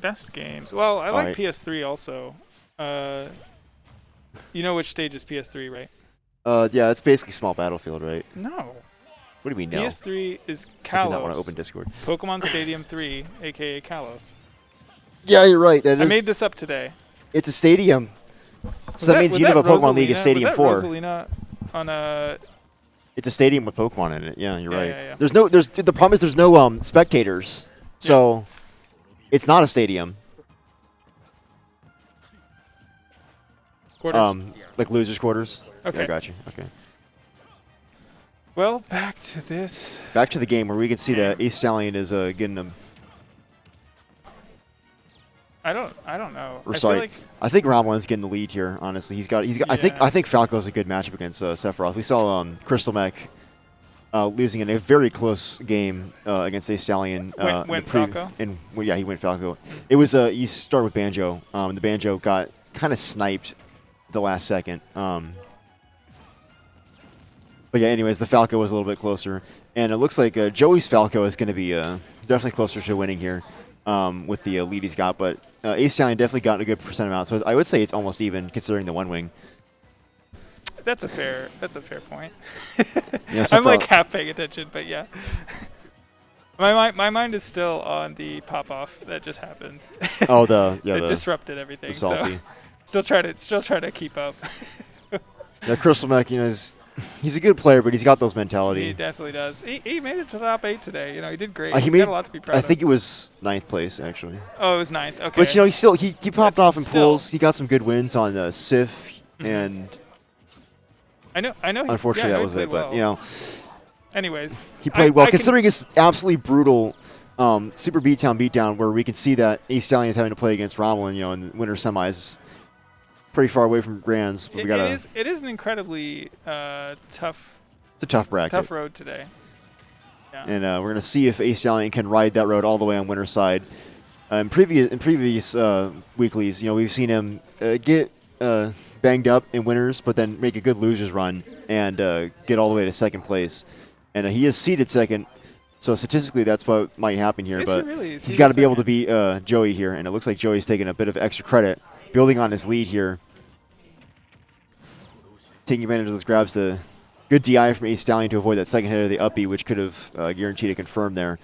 Best games. Well, I like right. PS3 also. You know which stage is PS3, right? Yeah, it's basically small battlefield, right? No. What do we know? PS3 is I did not want to Kalos. open Discord. Pokemon Stadium 3, aka Kalos. Yeah, you're right. I made this up today. It's a stadium. So that means you have a Pokemon League, a Stadium 4. Was that Rosalina on a... It's a stadium with Pokemon in it. Yeah, you're right. Yeah. The problem is there's no spectators, so it's not a stadium. Quarters? Like losers' quarters. Okay. Yeah, I got you. Okay. Well, back to this. Back to the game where we can see that Stallion is getting them. I don't know. Or I sorry, feel like I think Romalen's getting the lead here. Honestly, he's got. Yeah. I think Falco's a good matchup against Sephiroth. We saw Crystal Mech losing in a very close game against Stallion. Went Falco? Yeah, he went Falco. It was he started with Banjo. The Banjo got kind of sniped the last second. But yeah, anyways, the Falco was a little bit closer, and it looks like Joey's Falco is going to be definitely closer to winning here with the lead he's got. But Stallion definitely got a good percent amount, so I would say it's almost even considering the one wing. That's a fair point. Yeah, I'm like half paying attention, but yeah. My mind is still on the pop off that just happened. Oh, it disrupted everything. The salty. So still trying to keep up. Yeah, Crystal Mech, he's a good player, but he's got those mentality. He definitely does. He made it to the top 8 today. He did great. He got a lot to be proud of. I think it was 9th place actually. Oh, it was 9th. Okay. But he popped off in pools. He got some good wins on Sif and. I know. Unfortunately, that was it. But anyways, he played well considering his absolutely brutal Super Beatdown, where we can see that Stallion is having to play against Romalen, in the winter semis. Pretty far away from Grands, but it is an incredibly tough. It's a tough bracket. Tough road today. Yeah. And we're gonna see if Stallion can ride that road all the way on winner's side. In previous weeklies, we've seen him get banged up in winners, but then make a good losers run and get all the way to second place. And he is seeded second, so statistically that's what might happen here. Yes, but he's got to be able to beat Joey here, and it looks like Joey's taking a bit of extra credit, building on his lead here. Taking advantage of those grabs, the good DI from Stallion to avoid that second hit of the up B, which could have guaranteed a confirm there.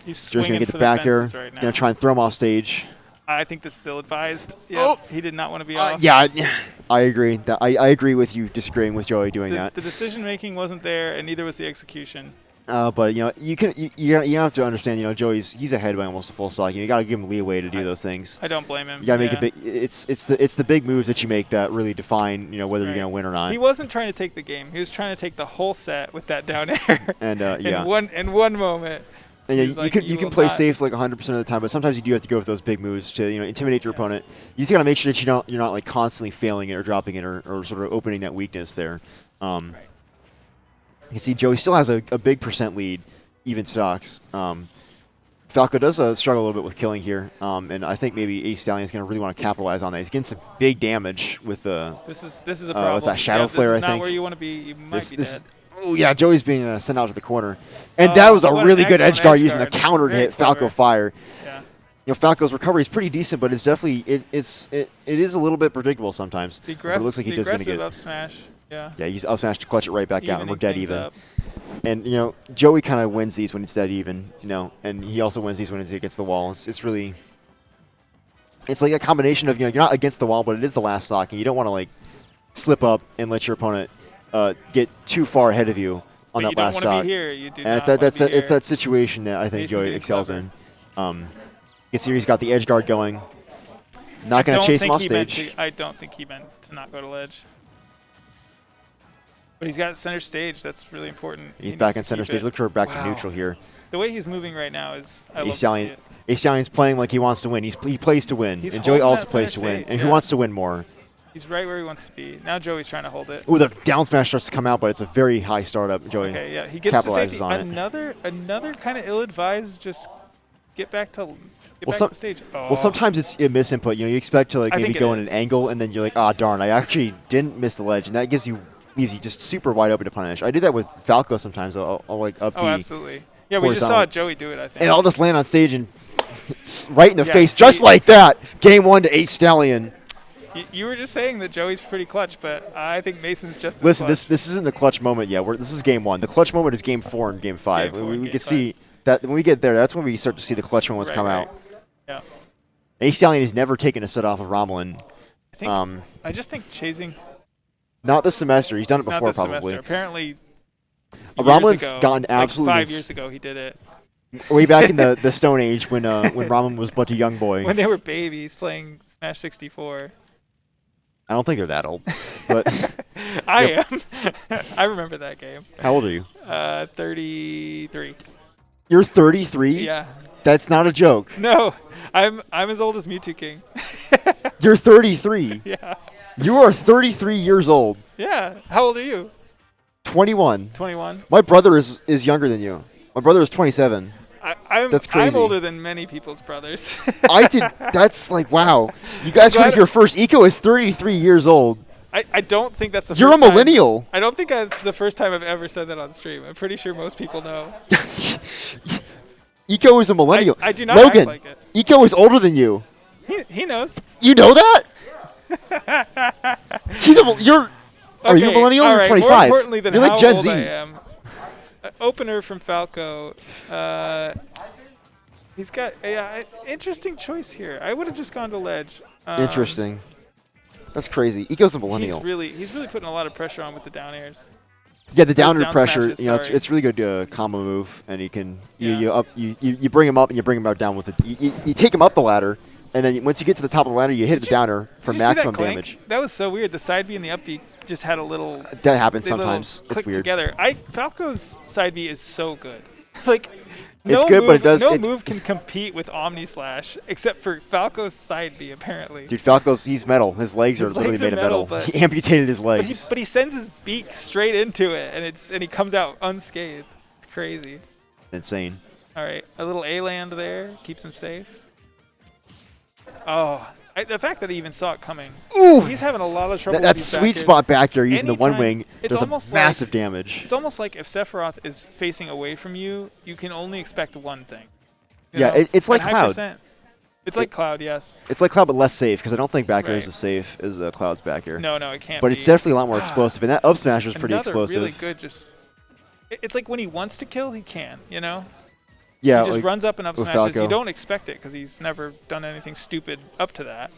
He's going to get the back air, going to try and throw him off stage. I think this is ill advised. Yeah, he did not want to be off. Yeah, I agree. I agree with you disagreeing with Joey doing that. The decision making wasn't there, and neither was the execution. But you have to understand. He's ahead by almost a full stock. You got to give him leeway to do those things. I don't blame him. You got to make the big. It's the big moves that you make that really define whether you're going to win or not. He wasn't trying to take the game. He was trying to take the whole set with that down air. And in one moment. And you can play safe like 100% of the time, but sometimes you do have to go with those big moves to intimidate your opponent. You just got to make sure that you're not like constantly failing it or dropping it or sort of opening that weakness there. You can see Joey still has a big percent lead, even stocks. Falco does struggle a little bit with killing here, and I think maybe Stallion is going to really want to capitalize on that. He's getting some big damage with This is a problem. What's that, Shadow Flare? This is I think. not where you want to be. You might be dead. Oh yeah, Joey's being sent out to the corner, and that was a really good edge guard using the counter to hit Falco fire. Yeah. Falco's recovery is pretty decent, but it's definitely it is a little bit predictable sometimes. But it looks like he does going to get up smash. Yeah. Yeah, he's up smash to clutch it right back out, and we're dead even. And Joey kind of wins these when it's dead even, and he also wins these when it's against the wall. It's really, it's like a combination of you're not against the wall, but it is the last stock, and you don't want to like slip up and let your opponent get too far ahead of you on that last stock. And it's that situation that I think Joey excels in. You can see he's got the edge guard going. Not going to chase him off stage. I don't think he meant to not go to ledge. But he's got center stage. That's really important. He's back in center stage. Look for back to neutral here. The way he's moving right now is I love to see it. Stallion's playing like he wants to win. He plays to win. And Joey also plays to win. And who wants to win more? He's right where he wants to be. Now Joey's trying to hold it. Ooh, the down smash starts to come out, but it's a very high startup. Joey okay, yeah. He gets to safety. On another kind of ill-advised just get back to the stage. Oh. Well, sometimes it's a misinput. You expect to like maybe go in an angle, and then you're like, ah, darn, I actually didn't miss the ledge, and that leaves you just super wide open to punish. I do that with Falco sometimes. I'll like up B. Oh, absolutely. Yeah, we just saw Joey do it, I think. And I'll just land on stage, and It's right in the face, see, just like that. Game 1 to Stallion. You were just saying that Joey's pretty clutch, but I think Mason's just as Listen, clutch. this isn't the clutch moment yet. This is game 1. The clutch moment is game 4 and game 5. We can see that when we get there, that's when we start to see the clutch moments come out. Yeah. Stallion has never taken a set off of Romalen. I just think chasing. Not this semester. He's done it before, Not this probably. semester. Apparently, Romalen's gotten absolutely. Like 5 years ago, he did it. Way back in the Stone Age when Roman was but a young boy. When they were babies playing Smash 64. I don't think they're that old, but I am. I remember that game. How old are you? 33. You're 33? Yeah. That's not a joke. No, I'm as old as Mewtwo King. You're 33. Yeah. You are 33 years old. Yeah. How old are you? 21. 21. My brother is younger than you. My brother is 27. That's crazy. I'm older than many people's brothers. That's like, wow. You guys heard it here first. Eco is 33 years old. I don't think that's the You're first a millennial. I don't think that's the first time I've ever said that on stream. I'm pretty sure most people know. Eco is a millennial. I do not Logan, act like it. Eco is older than you. He knows. You know that? Are you a millennial or 25? More importantly than You're how like Gen old Z. I am. Opener from Falco. He's got interesting choice here. I would have just gone to ledge. Interesting. That's crazy. Eco's a millennial. He's really putting a lot of pressure on with the down airs. Yeah, the down pressure. Smashes, it's really good combo move, and you can you bring him up and you bring him out down with it. You take him up the ladder, and then once you get to the top of the ladder, you hit the downer for maximum damage. That was so weird. The side B and the up B just had a little. That happens sometimes. It's weird. Together. Falco's side B is so good. Like. It's good, but it does. No move can compete with Omni Slash except for Falco's side B, apparently. Dude, he's metal. His legs are literally made of metal. He amputated his legs. But he sends his beak straight into it, and he comes out unscathed. It's crazy. Insane. All right, a little A-land there keeps him safe. Oh, the fact that he even saw it coming. Ooh! He's having a lot of trouble. That sweet spot back there using the one wing does massive damage. It's almost like if Sephiroth is facing away from you, you can only expect one thing. It's like Cloud. It's like Cloud, yes. It's like Cloud, but less safe, because I don't think back air is as safe as Cloud's back air. No, it can't But be. it's definitely a lot more explosive, and that up smash is pretty explosive. Really good. It's like when he wants to kill, he can, Yeah, he just runs up and up smashes. Falco. You don't expect it because he's never done anything stupid up to that.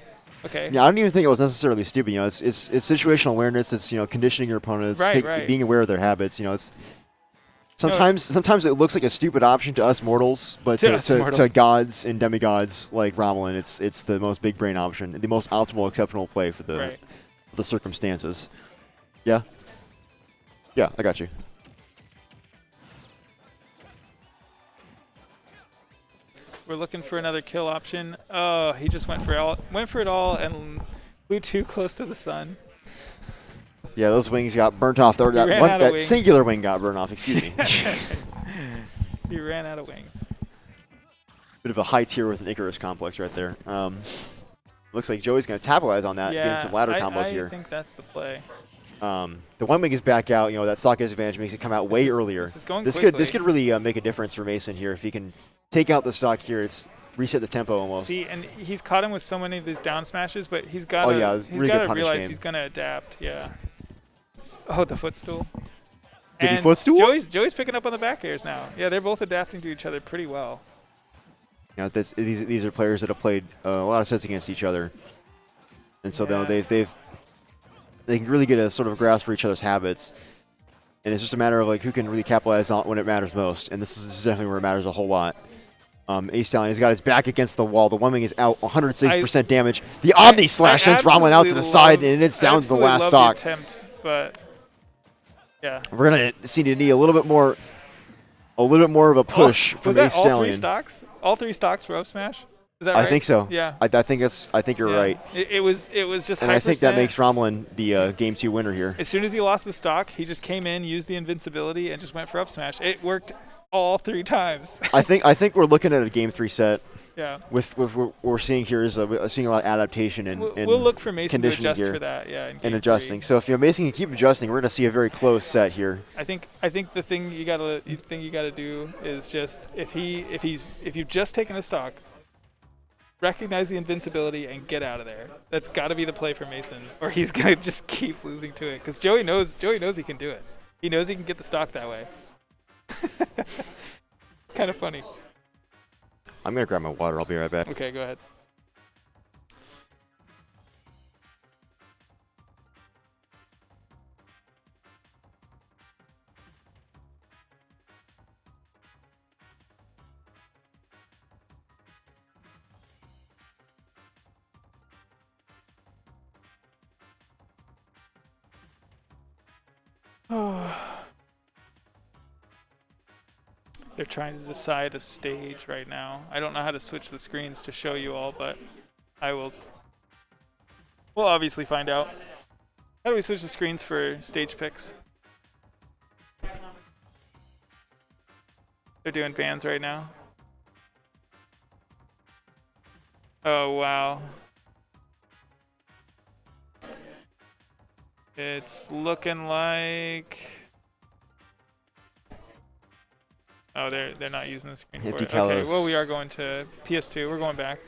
Okay. Yeah, I don't even think it was necessarily stupid. It's situational awareness. It's conditioning your opponents, being aware of their habits. It's sometimes it looks like a stupid option to us mortals, but to gods and demigods like Romalen, it's the most big brain option, the most optimal, exceptional play for the circumstances. Yeah. Yeah, I got you. We're looking for another kill option. Oh, he just went for it all and flew too close to the sun. Yeah, those wings got burnt off. That singular wing got burned off. Excuse me. He ran out of wings. Bit of a high tier with an Icarus complex right there. Looks like Joey's going to capitalize on that, getting some ladder combos here. I think that's the play. The one wing is back out. That stock disadvantage makes it come out way earlier. This could really make a difference for Mason here if he can take out the stock here. It's reset the tempo almost. See, and he's caught him with so many of these down smashes, but he's got to realize he's going to adapt. Yeah. Oh, the footstool. Did he footstool? Joey's picking up on the back airs now. Yeah, they're both adapting to each other pretty well. These are players that have played a lot of sets against each other, and so they can really get a sort of grasp for each other's habits. And it's just a matter of who can really capitalize on when it matters most. And this is definitely where it matters a whole lot. Stallion has got his back against the wall. The one wing is out, 160% damage. The Omni Slash sends Romalen out to the side, and it's down to the last stock. Attempt, but yeah, we're gonna need a little bit more of a push from Stallion. All three stocks? All three stocks for up smash? Is that right? I think so. Yeah. I think you're right. It was just. And I think that makes Romalen the Game 2 winner here. As soon as he lost the stock, he just came in, used the invincibility, and just went for up smash. It worked all three times. I think we're looking at a Game 3 set. Yeah. With what we're seeing here is seeing a lot of adaptation and we'll look for Mason to adjust here for that. Yeah. And adjusting. So if Mason can keep adjusting, we're going to see a very close set here. I think the thing you gotta do is just if you've just taken a stock, recognize the invincibility and get out of there. That's got to be the play for Mason, or he's gonna just keep losing to it. Because Joey knows he can do it. He knows he can get the stock that way. Kind of funny. I'm gonna grab my water. I'll be right back. Okay, go ahead. They're trying to decide a stage right now. I don't know how to switch the screens to show you all, but we'll obviously find out. How do we switch the screens for stage picks? They're doing bands right now. Oh, wow. It's looking like... Oh, they're not using the screen for it. Okay, well, we are going to PS2. We're going back.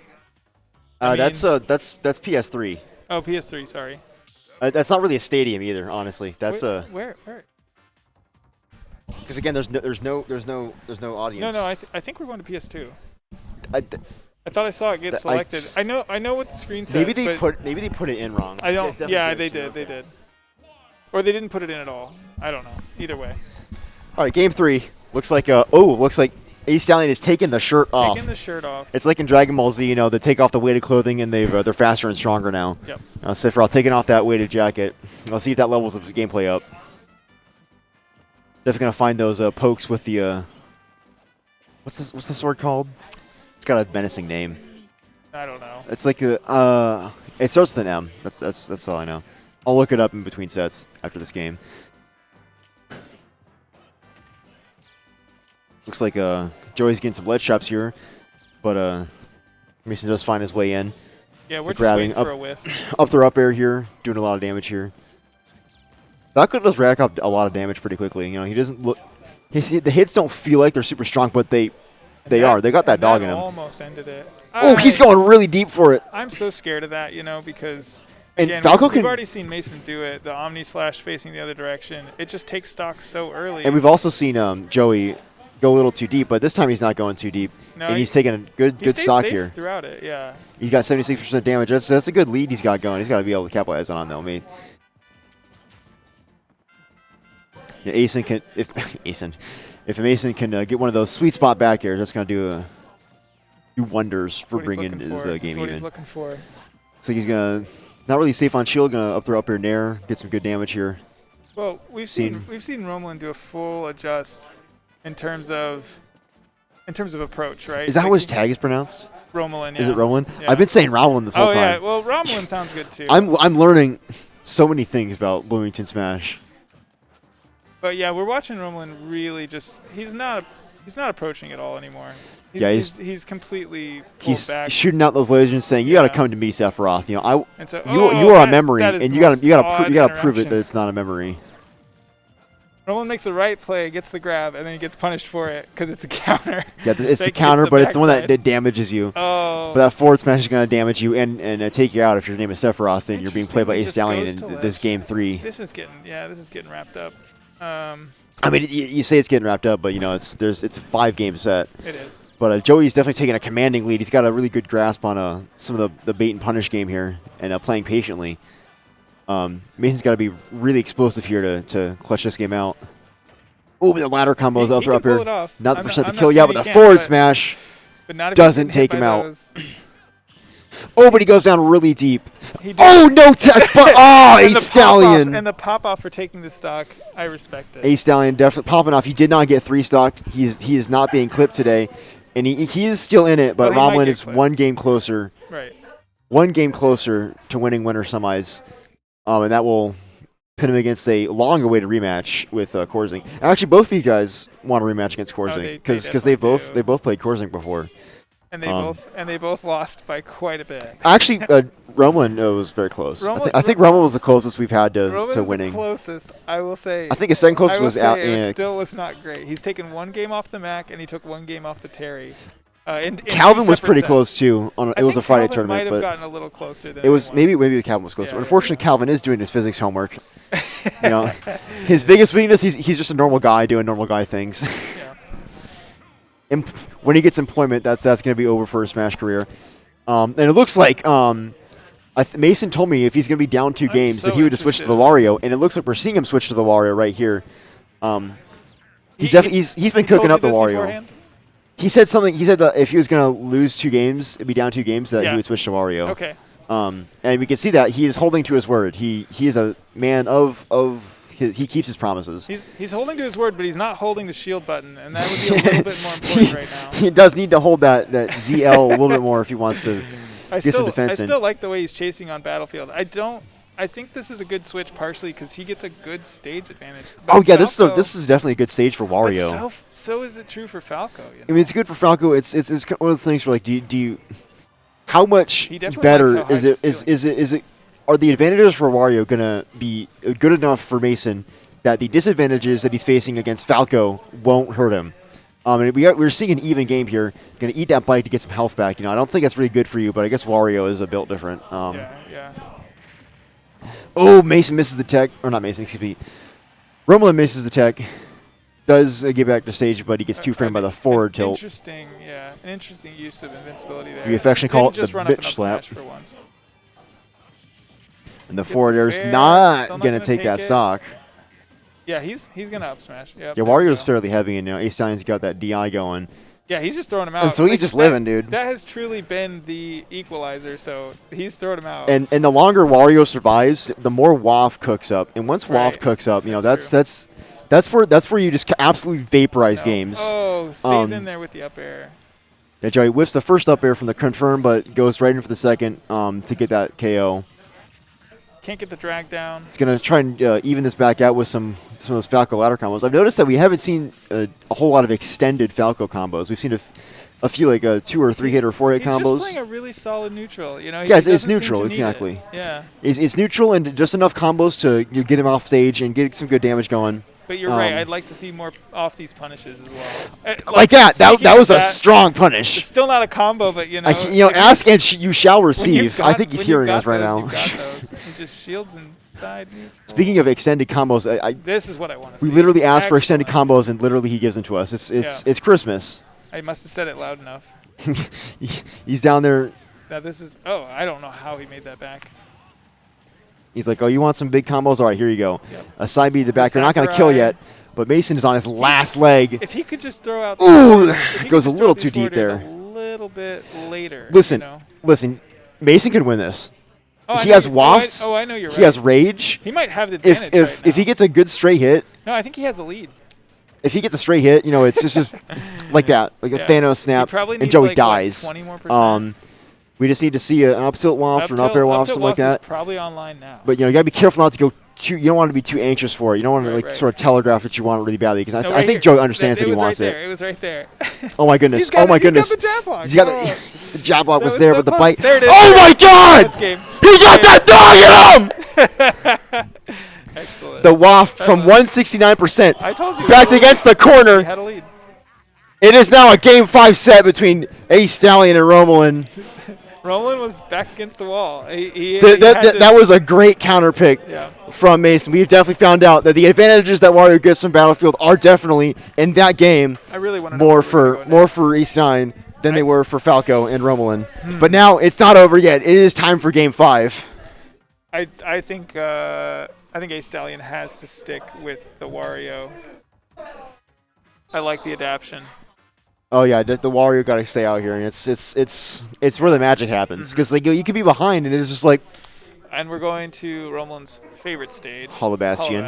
That's PS3. Oh, PS3. Sorry. That's not really a stadium either, honestly. That's where? Because again, there's no audience. No, I think we're going to PS2. I thought I saw it get selected. I know what the screen says. Maybe they put it in wrong. I don't. Yeah, they did. They did. Or they didn't put it in at all. I don't know. Either way. All right, game 3. Looks like Stallion is taking the shirt off. Taking the shirt off. It's like in Dragon Ball Z, they take off the weighted clothing and they're faster and stronger now. Yep. Sephiroth taking off that weighted jacket. I'll see if that levels the gameplay up. Definitely gonna find those pokes with the what's the sword called? It's got a menacing name. I don't know. It's like it starts with an M. That's all I know. I'll look it up in between sets after this game. Looks like Joey's getting some ledge traps here, but Mason does find his way in. Yeah, we're just waiting for a whiff. Up throw up air here, doing a lot of damage here. Falco does rack up a lot of damage pretty quickly. He doesn't look. The hits don't feel like they're super strong, but they are. They got that dog in him. Almost ended it. Oh, he's going really deep for it. I'm so scared of that, because. And again, Falco we've already seen Mason do it, the Omni slash facing the other direction. It just takes stock so early. And we've also seen Joey go a little too deep, but this time he's not going too deep. No, and he's taking a good stock here. Throughout it, yeah. He's got 76% damage. That's a good lead he's got going. He's got to be able to capitalize on though, mate. Yeah, if Mason can get one of those sweet spot back airs, that's going to do wonders for bringing his game even. That's what he's looking for. Looks like he's going to not really safe on shield, going to up throw up air nair, get some good damage here. Well, we've seen Romalen do a full adjust in terms of approach, right? Is that how his tag is pronounced? Romalen, yeah. Is it Romalen? Yeah. I've been saying Romalen this whole time. Oh yeah, well Romalen sounds good too. I'm learning so many things about Bloomington Smash. But yeah, we're watching Romalen really he's not approaching at all anymore. He's completely pulled back. He's shooting out those lasers and saying, "You got to come to me, Sephiroth." You are a memory, and you got to prove it that it's not a memory. Romalen makes the right play, gets the grab, and then he gets punished for it because it's a counter. Yeah, it's the counter, but it's the one that damages you. Oh. But that forward smash is going to damage you and take you out if your name is Sephiroth and you're being played by Stallion in this game 3. This is getting wrapped up. I mean, you say it's getting wrapped up, but it's a 5-game set. It is. But Joey's definitely taking a commanding lead. He's got a really good grasp on some of the bait and punish game here and playing patiently. Mason's got to be really explosive here to clutch this game out. Oh, the ladder combos up here. Not the percent to kill. Yeah, but the forward smash doesn't take him out. Oh, but he goes down really deep. Oh, no tech. But Stallion. And the pop off for taking the stock, I respect it. Stallion definitely popping off. He did not get 3 stock. He is not being clipped today, and he is still in it. But Romalen is one game closer. Right. One game closer to winning winter semis. And that will pin him against a long-awaited rematch with Korzing. Actually, both of you guys want a rematch against Korzing because they both played Korzing before. And they both lost by quite a bit. Actually, Romalen was very close. I think Romalen was the closest we've had to winning. The closest, I will say. I think his second closest was out. It still was not great. He's taken 1 game off the Mac and he took 1 game off the Terry. Calvin was pretty close too. It was a Friday Calvin tournament, might have but gotten a little closer than it was everyone. maybe Calvin was closer. Yeah, Unfortunately, Calvin is doing his physics homework. You know, his biggest weakness, he's just a normal guy doing normal guy things. Yeah. When he gets employment, that's going to be over for his Smash career. And it looks like Mason told me if he's going to be down 2 games that he would just switch to the Wario, and it looks like we're seeing him switch to the Wario right here. He's been cooking up the Wario. Beforehand? He said something. He said that if he was going to lose 2 games, it'd be down 2 games, that he would switch to Wario. Okay. And we can see that he is holding to his word. He is a man he keeps his promises. He's holding to his word, but he's not holding the shield button, and that would be a little bit more important right now. He does need to hold that ZL a little bit more if he wants to get some defense in. I still like the way he's chasing on Battlefield. I think this is a good switch partially because he gets a good stage advantage. But yeah, Falco, this is definitely a good stage for Wario. But so is it true for Falco? You know? I mean, it's good for Falco. It's one of the things where, like, do you how much better is it? Are the advantages for Wario gonna be good enough for Mason that the disadvantages that he's facing against Falco won't hurt him? And we're seeing an even game here. Gonna eat that bite to get some health back. You know, I don't think that's really good for you, but I guess Wario is a built different. Yeah. Oh, Mason misses the tech, or not Mason, excuse me. Romalen misses the tech. Does get back to stage, but he gets 2-framed by the forward tilt. An interesting use of invincibility there. We affectionately call it the bitch slap. For once. And the forward air is not going to take that stock. Yeah, he's going to up smash. Yep, yeah, Wario's fairly heavy, and Stallion's got that DI going. Yeah, he's just throwing him out. And so he's just living, dude. That has truly been the equalizer, so he's throwing him out. And the longer Wario survives, the more WAF cooks up. And once WAF cooks up, that's where you just absolutely vaporize games. Oh, stays in there with the up air. Yeah, Joey whiffs the first up air from the confirm, but goes right in for the second to get that KO. Can't get the drag down. He's going to try and even this back out with some of those Falco ladder combos. I've noticed that we haven't seen a whole lot of extended Falco combos. We've seen a few like 2 or 3 hit or 4 hit combos. He's just playing a really solid neutral. You know, yeah, it's neutral, exactly. Yeah. It's neutral and just enough combos to get him off stage and get some good damage going. But you're right. I'd like to see more off these punishes as well. Like that. That was a strong punish. It's still not a combo, but ask and you shall receive. I think he's hearing us right now. You've got those. He just shields inside. Speaking of extended combos, this is what I want to see. We literally asked for extended combos, and literally he gives them to us. It's Christmas. I must have said it loud enough. He's down there. Now this is. Oh, I don't know how he made that back. He's like, oh, you want some big combos? All right, here you go. Yep. A side B to the back. They're not going to kill yet, but Mason is on his last leg. If he could just throw out... Ooh, goes a little too deep there. A little bit later. Listen, Mason could win this. Oh, he has wafts. I know you're right. He has rage. He might have the advantage if he gets a good straight hit... No, I think he has the lead. If he gets a straight hit, it's just like that, like a Thanos snap, and Joey dies. 20 more %. We just need to see an up tilt waft or an up air waft, something like that. Is probably online now. But you got to be careful not to go too. You don't want to be too anxious for it. You don't want to sort of telegraph that you want it really badly, because I think Joey understands that he wants it. It was right there. Oh my goodness! Oh my goodness! He's got the jab block. He's got the jab block was there, but the bite. There it is. Oh my God! He got that dog in him! Excellent. The waft from 169%. I told you. Backed against the corner. He had a lead. It is now a Game 5 set between Stallion and Romalen. Romalen was back against the wall. That was a great counter pick from Mason. We've definitely found out that the advantages that Wario gets from Battlefield are definitely in that game more for E9 than they were for Falco and Romalen. But now it's not over yet. It is time for Game 5. I think Stallion has to stick with the Wario. I like the adaption. Oh yeah, the Wario got to stay out here, and it's where the magic happens. Because you could be behind, and it's just like. And we're going to Romalen's favorite stage, Hollow Bastion.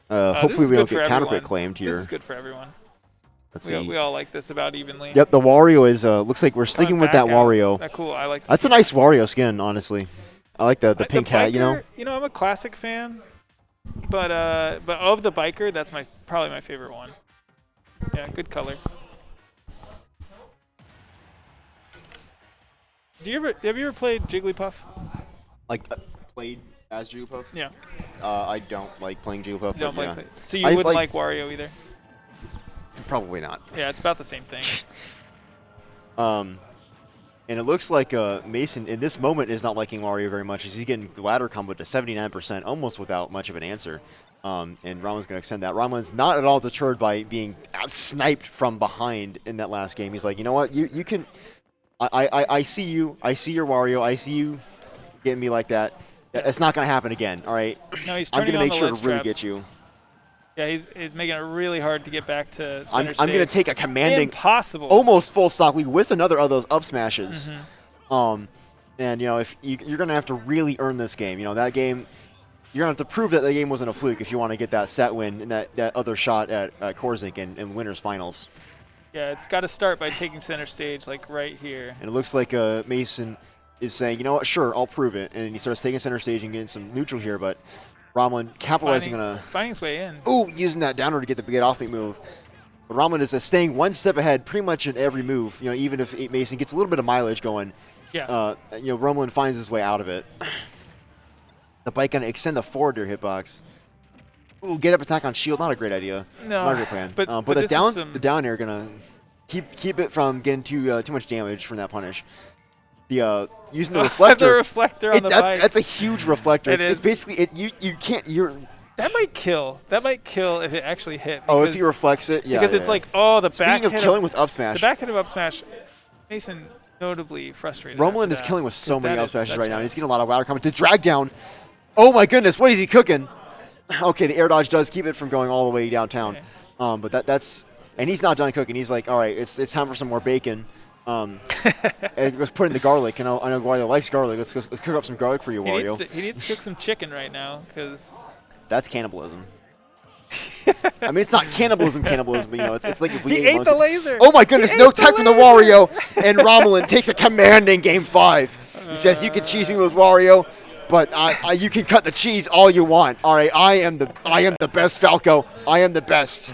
Hopefully we don't get counterpick claimed here. This is good for everyone. Let's see. We all like this about evenly. Yep, the Wario is looks like we're sticking with that Wario. Cool. I like. That's a nice Wario skin, honestly. I like the pink hat. I'm a classic fan, but of the biker, that's probably my favorite one. Yeah, good color. Have you ever played Jigglypuff? Played as Jigglypuff? Yeah. I don't like playing Jigglypuff. Don't like it. So you wouldn't like Wario either? Probably not. Yeah, it's about the same thing. And it looks like Mason, in this moment, is not liking Wario very much. He's getting ladder combo to 79%, almost without much of an answer. And Romalen's going to extend that. Romalen's not at all deterred by being sniped from behind in that last game. He's like, you know what? You can... I see you. I see your Wario. I see you getting me like that. That's not going to happen again, all right? No, he's I'm turning going to make on sure the to really ledge get traps. you. Yeah, he's making it really hard to get back to center I'm going to take a commanding, impossible, almost full stock lead with another of those up smashes. And you know, if you're going to have to really earn this game, you know, that game, you're going to have to prove that the game wasn't a fluke if you want to get that set win and that other shot at Korzink in winners finals. Yeah, it's got to start by taking center stage, like right here. And it looks like Mason is saying, you know what, sure, I'll prove it. And he starts taking center stage and getting some neutral here, but Romalen capitalizing on finding his way in. Ooh, using that downer to get the off me move. But Romalen is staying one step ahead pretty much in every move. You know, even if Mason gets a little bit of mileage going, yeah. You know, Romalen finds his way out of it. The bike gonna extend the forward to hitbox. Ooh, get up attack on shield, not a great idea. No, not a great plan. but the down air gonna keep it from getting too much damage from that punish. The using the reflector. The reflector on the bike. That's a huge reflector. It's basically you can't. That might kill. That might kill if it actually hit. Oh, if he reflects it, yeah. Because it's like, oh, the back hit. Speaking of killing with up smash. The back hit of up smash, Mason notably frustrated. Romalen is killing with so many up smashes right now. He's getting a lot of ladder coming to drag down. Oh my goodness, what is he cooking? Okay, the air dodge does keep it from going all the way downtown. Okay. But that's and he's not done cooking. He's like, all right, it's time for some more bacon. And let's put in the garlic. And I know Wario likes garlic. Let's cook up some garlic for you, Wario. He needs to cook some chicken right now because that's cannibalism. I mean, it's not cannibalism, but you know, it's like if we ate the laser. Oh my goodness, no tech from the Wario, and Romalen takes a command in Game 5. He says, "You can cheese me with Wario, but you can cut the cheese all you want. All right, I am the best Falco. I am the best."